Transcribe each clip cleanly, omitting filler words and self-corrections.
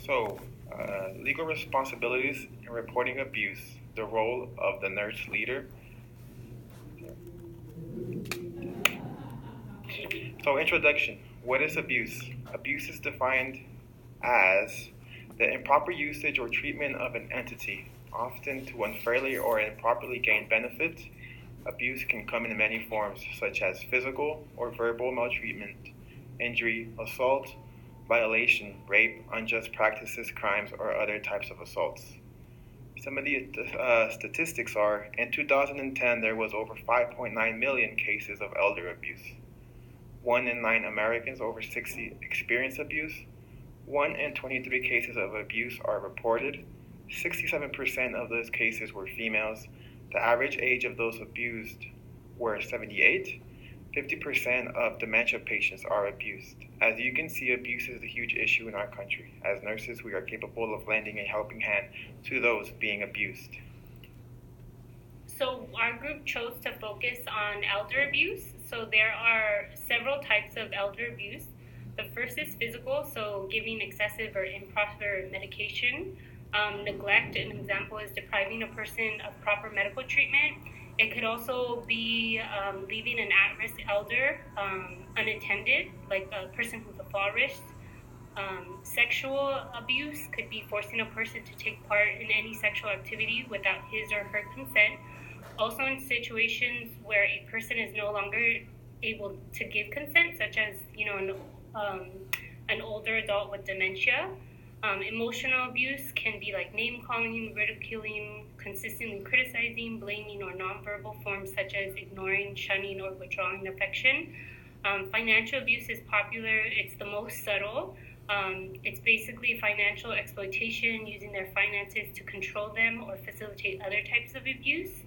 Legal responsibilities in reporting abuse, the role of the NURS leader. Introduction. What is abuse? Abuse is defined as the improper usage or treatment of an entity, often to unfairly or improperly gain benefit. Abuse can come in many forms, such as physical or verbal maltreatment, injury, assault, violation, rape, unjust practices, crimes, or other types of assaults. Some of the statistics are, in 2010, there was over 5.9 million cases of elder abuse. 1 in 9 Americans over 60 experience abuse. 1 in 23 cases of abuse are reported. 67% of those cases were females. The average age of those abused were 78. 50% of dementia patients are abused. As you can see, abuse is a huge issue in our country. As nurses, we are capable of lending a helping hand to those being abused. So our group chose to focus on elder abuse. So there are several types of elder abuse. The first is physical, so giving excessive or improper medication. Neglect, an example, is depriving a person of proper medical treatment. It could also be leaving an at-risk elder unattended, like a person who's a fall risk. Sexual abuse could be forcing a person to take part in any sexual activity without his or her consent. Also in situations where a person is no longer able to give consent, such as an older adult with dementia. Emotional abuse can be like name-calling, ridiculing, consistently criticizing, blaming, or nonverbal forms such as ignoring, shunning, or withdrawing affection. Financial abuse is popular. It's the most subtle. It's basically financial exploitation, using their finances to control them or facilitate other types of abuse.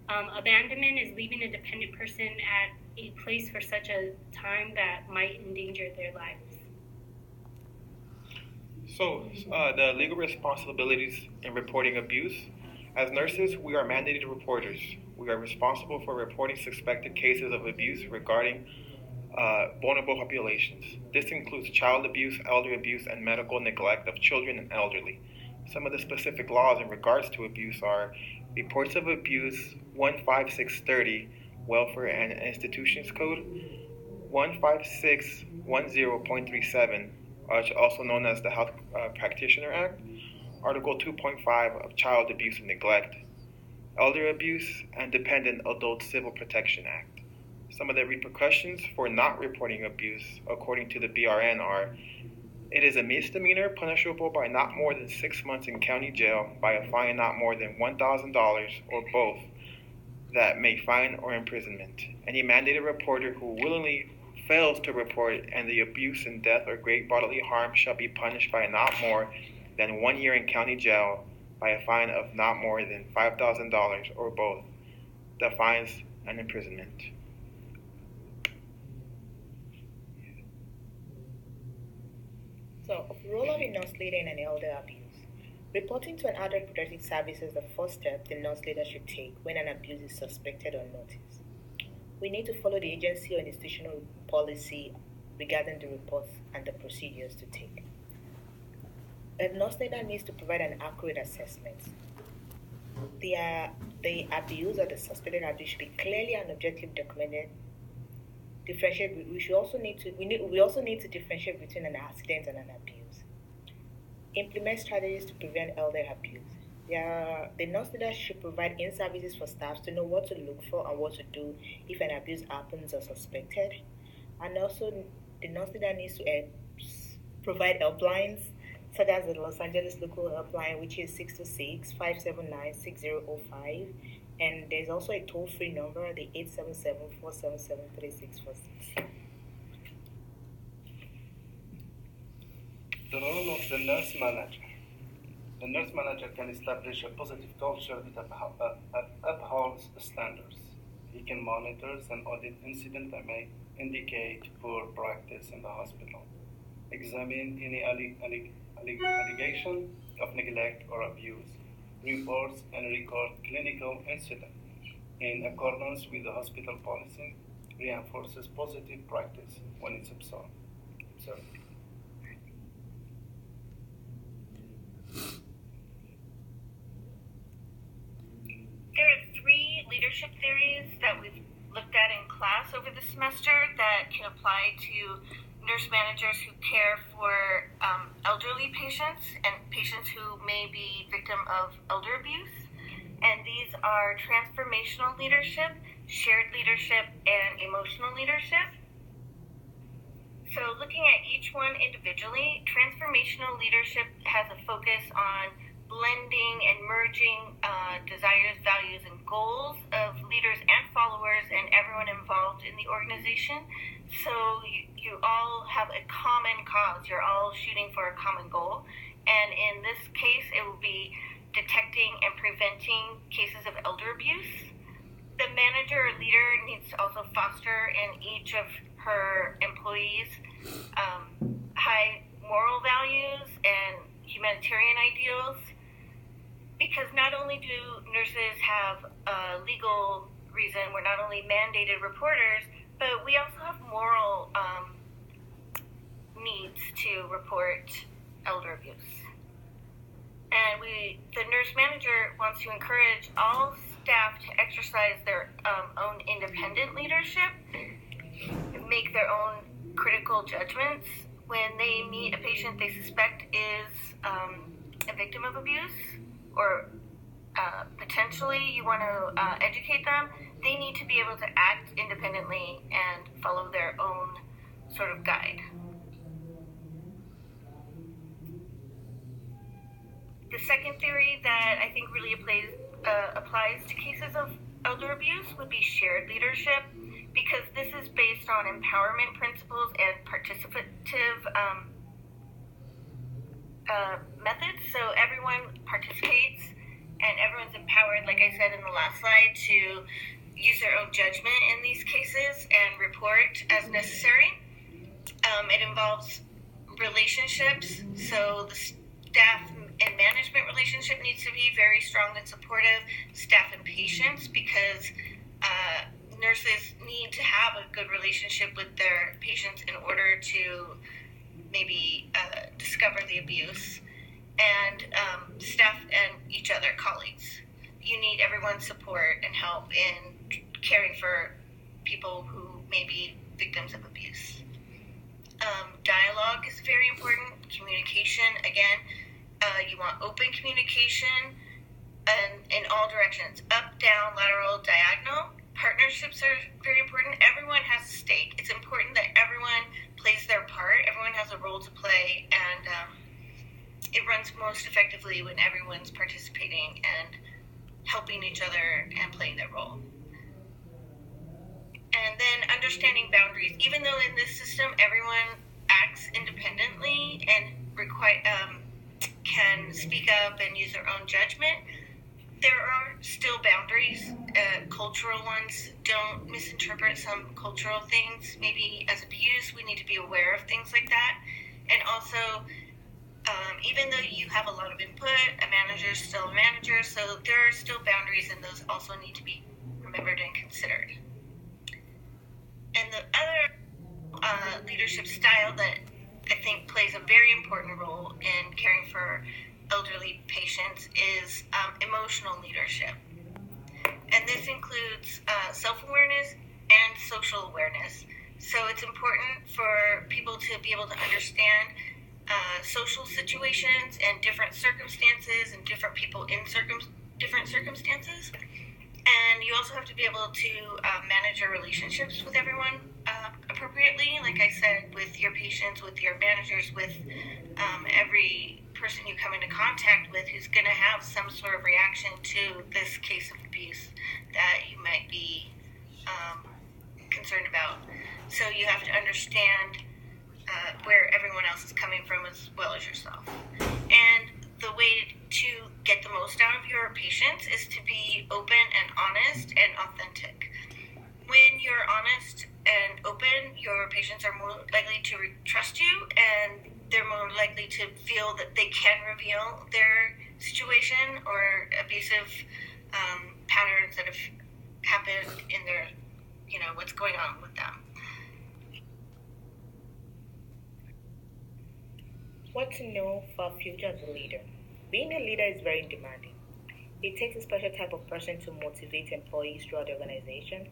Abandonment is leaving a dependent person at a place for such a time that might endanger their lives. The legal responsibilities in reporting abuse. As nurses, we are mandated reporters. We are responsible for reporting suspected cases of abuse regarding vulnerable populations. This includes child abuse, elder abuse, and medical neglect of children and elderly. Some of the specific laws in regards to abuse are Reports of Abuse 15630, Welfare and Institutions Code, 15610.37, also known as the Health Practitioner Act, Article 2.5 of Child Abuse and Neglect, Elder Abuse and Dependent Adult Civil Protection Act. Some of the repercussions for not reporting abuse, according to the BRN, are: it is a misdemeanor punishable by not more than 6 months in county jail, by a fine not more than $1,000, or both, that may fine or imprisonment. Any mandated reporter who willingly fails to report and the abuse and death or great bodily harm shall be punished by not more than 1 year in county jail, by a fine of not more than $5,000, or both, the fines and imprisonment. So, role of a nurse leader in an elder abuse. Reporting to an adult protective service is the first step the nurse leader should take when an abuse is suspected or noticed. We need to follow the agency or institutional policy regarding the reports and the procedures to take. A nurse leader needs to provide an accurate assessment. The abuse or the suspected abuse should be clearly and objectively documented. We also need to differentiate between an accident and an abuse. Implement strategies to prevent elder abuse. The nurse leader should provide in-services for staff to know what to look for and what to do if an abuse happens or suspected. And also, the nurse leader needs to provide helplines, such as the Los Angeles local helpline, which is 626-579-6005. And there's also a toll-free number, the 877-477-3646. The role of the nurse manager. The nurse manager can establish a positive culture that upholds standards. He can monitor and audit incidents that may indicate poor practice in the hospital, examine any allegation of neglect or abuse, reports and record clinical incidents in accordance with the hospital policy, reinforces positive practice when it's observed. leadership theories that we've looked at in class over the semester that can apply to nurse managers who care for elderly patients and patients who may be victim of elder abuse. And these are transformational leadership, shared leadership, and emotional leadership. So looking at each one individually, transformational leadership has a focus on blending and merging desires, values, and goals of leaders and followers and everyone involved in the organization. So you all have a common cause. You're all shooting for a common goal. And in this case, it will be detecting and preventing cases of elder abuse. The manager or leader needs to also foster in each of her employees high moral values and humanitarian ideals, because not only do nurses have a legal reason, we're not only mandated reporters, but we also have moral needs to report elder abuse. And the nurse manager wants to encourage all staff to exercise their own independent leadership, make their own critical judgments when they meet a patient they suspect is a victim of abuse, or potentially you want to educate them. They need to be able to act independently and follow their own sort of guide. The second theory that I think really applies to cases of elder abuse would be shared leadership, because this is based on empowerment principles and participative methods. So everyone participates and everyone's empowered, like I said in the last slide, to use their own judgment in these cases and report as necessary. It involves relationships, so the staff and management relationship needs to be very strong and supportive, staff and patients, because nurses need to have a good relationship with their patients in order to maybe discover the abuse, and staff and each other, colleagues. You need everyone's support and help in caring for people who may be victims of abuse. Dialogue is very important. Communication, again, you want open communication and in all directions, up, down, lateral, diagonal. Partnerships are very important. Everyone has a stake. It's important that everyone plays their part. Everyone has a role to play, and it runs most effectively when everyone's participating and helping each other and playing their role. And then understanding boundaries. Even though in this system everyone acts independently and can speak up and use their own judgment, there are still boundaries, cultural ones. Don't misinterpret some cultural things, maybe as abuse. We need to be aware of things like that. And also, even though you have a lot of input, a manager is still a manager, so there are still boundaries, and those also need to be remembered and considered. And the other leadership style that I think plays a very important role in caring for elderly patients is emotional leadership. And this includes self-awareness and social awareness. So it's important for people to be able to understand social situations and different circumstances and different people in different circumstances. And you also have to be able to manage your relationships with everyone appropriately, like I said, with your patients, with your managers, with every person you come into contact with who's going to have some sort of reaction to this case of abuse that you might be concerned about. So you have to understand where everyone else is coming from as well as yourself. And the way to get the most out of your patients is to be open and honest and authentic. When you're honest and open, your patients are more likely to trust you, and they're more likely to feel that they can reveal their situation or abusive patterns that have happened in their, what's going on with them. What to know for a future as a leader? Being a leader is very demanding. It takes a special type of person to motivate employees throughout the organization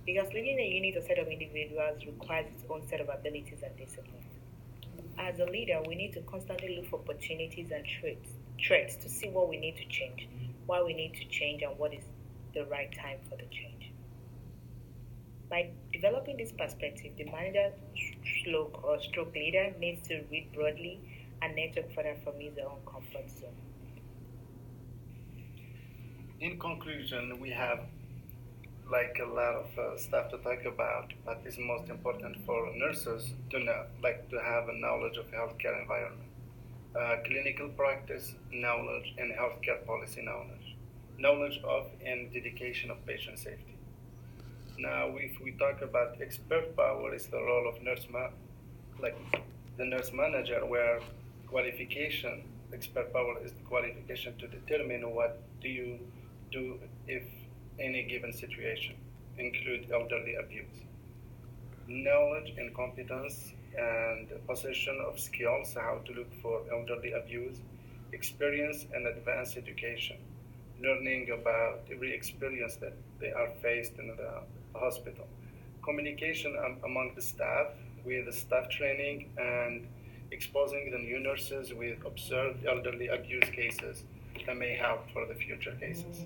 because leading a unit or set of individuals requires its own set of abilities and discipline. As a leader, we need to constantly look for opportunities and threats to see what we need to change, why we need to change, and what is the right time for the change. By developing this perspective, the manager stroke leader needs to read broadly and network further from his own comfort zone. In conclusion, we have like a lot of stuff to talk about, but it's most important for nurses to know, like to have a knowledge of healthcare environment, clinical practice knowledge, and healthcare policy knowledge, knowledge of and dedication of patient safety. Now, if we talk about expert power, it's the role of like the nurse manager, where qualification, expert power is the qualification to determine what do you do if any given situation include elderly abuse. Knowledge and competence and possession of skills, how to look for elderly abuse, experience and advanced education, learning about every experience that they are faced in the hospital, communication among the staff with the staff training and exposing the new nurses with observed elderly abuse cases that may help for the future cases.